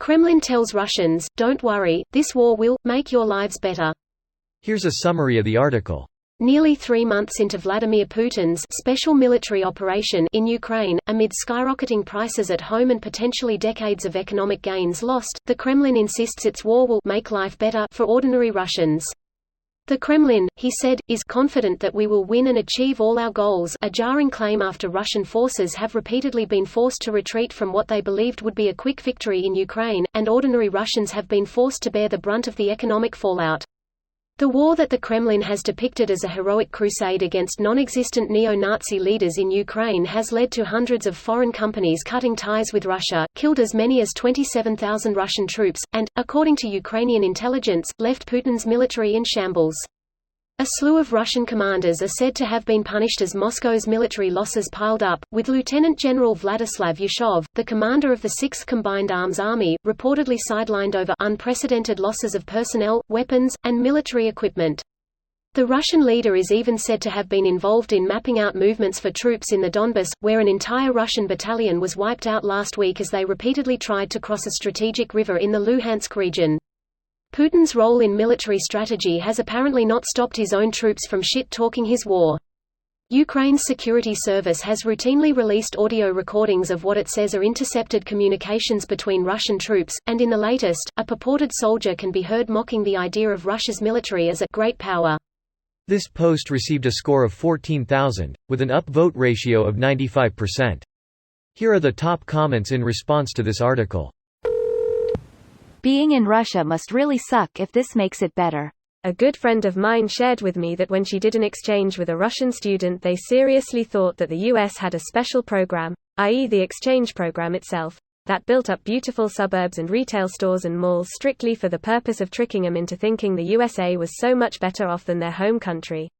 Kremlin tells Russians, "Don't worry, this war will make your lives better." Here's a summary of the article. Nearly 3 months into Vladimir Putin's special military operation in Ukraine, amid skyrocketing prices at home and potentially decades of economic gains lost, the Kremlin insists its war will make life better for ordinary Russians. The Kremlin, he said, is confident that we will win and achieve all our goals, a jarring claim after Russian forces have repeatedly been forced to retreat from what they believed would be a quick victory in Ukraine, and ordinary Russians have been forced to bear the brunt of the economic fallout. The war that the Kremlin has depicted as a heroic crusade against non-existent neo-Nazi leaders in Ukraine has led to hundreds of foreign companies cutting ties with Russia, killed as many as 27,000 Russian troops, and, according to Ukrainian intelligence, left Putin's military in shambles. A slew of Russian commanders are said to have been punished as Moscow's military losses piled up, with Lieutenant General Vladislav Yushov, the commander of the 6th Combined Arms Army, reportedly sidelined over unprecedented losses of personnel, weapons, and military equipment. The Russian leader is even said to have been involved in mapping out movements for troops in the Donbas, where an entire Russian battalion was wiped out last week as they repeatedly tried to cross a strategic river in the Luhansk region. Putin's role in military strategy has apparently not stopped his own troops from shit-talking his war. Ukraine's security service has routinely released audio recordings of what it says are intercepted communications between Russian troops, and in the latest, a purported soldier can be heard mocking the idea of Russia's military as a great power. This post received a score of 14,000, with an upvote ratio of 95%. Here are the top comments in response to this article. Being in Russia must really suck if this makes it better. A good friend of mine shared with me that when she did an exchange with a Russian student, they seriously thought that the US had a special program, i.e. the exchange program itself, that built up beautiful suburbs and retail stores and malls strictly for the purpose of tricking them into thinking the USA was so much better off than their home country.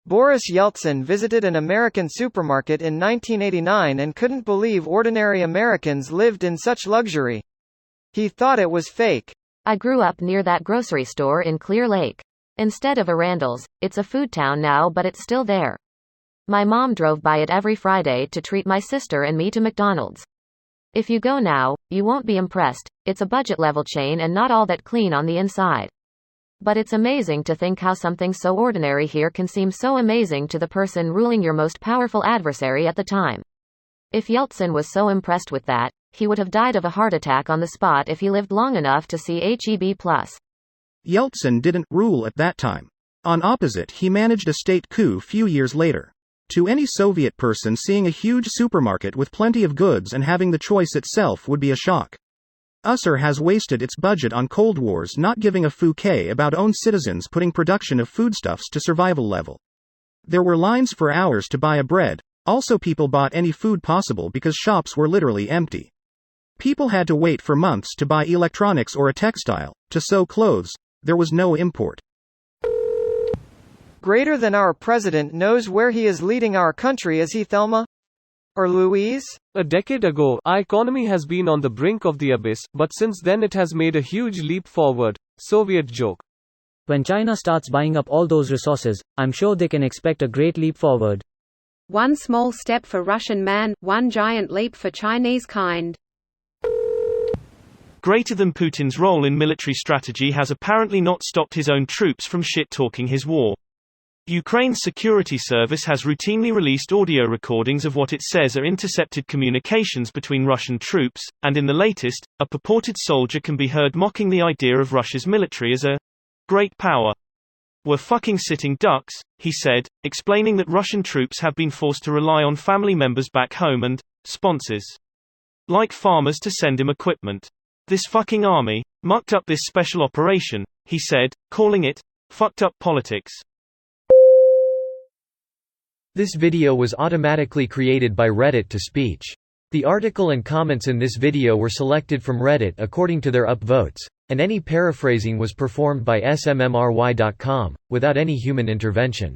Boris Yeltsin visited an American supermarket in 1989 and couldn't believe ordinary Americans lived in such luxury. He thought it was fake. I grew up near that grocery store in Clear Lake. Instead of a Randall's, it's a food town now, but it's still there. My mom drove by it every Friday to treat my sister and me to McDonald's. If you go now, you won't be impressed. It's a budget-level chain and not all that clean on the inside. But it's amazing to think how something so ordinary here can seem so amazing to the person ruling your most powerful adversary at the time. If Yeltsin was so impressed with that, he would have died of a heart attack on the spot if he lived long enough to see HEB+. Yeltsin didn't rule at that time. On opposite, he managed a state coup few years later. To any Soviet person, seeing a huge supermarket with plenty of goods and having the choice itself would be a shock. USSR has wasted its budget on Cold Wars, not giving a fouquet about own citizens putting production of foodstuffs to survival level. There were lines for hours to buy a bread. Also, people bought any food possible because shops were literally empty. People had to wait for months to buy electronics or a textile. To sew clothes, there was no import. Greater than our president knows where he is leading our country, is he, Thelma? Or Louise? A decade ago, our economy has been on the brink of the abyss, but since then it has made a huge leap forward. Soviet joke. When China starts buying up all those resources, I'm sure they can expect a great leap forward. One small step for Russian man, one giant leap for Chinese kind. Greater than Putin's role in military strategy has apparently not stopped his own troops from shit-talking his war. Ukraine's security service has routinely released audio recordings of what it says are intercepted communications between Russian troops, and in the latest, a purported soldier can be heard mocking the idea of Russia's military as a great power. "We're fucking sitting ducks," he said, explaining that Russian troops have been forced to rely on family members back home and sponsors like farmers to send him equipment. "This fucking army mucked up this special operation," he said, calling it fucked up politics. This video was automatically created by Reddit to speech. The article and comments in this video were selected from Reddit according to their upvotes, and any paraphrasing was performed by smmry.com, without any human intervention.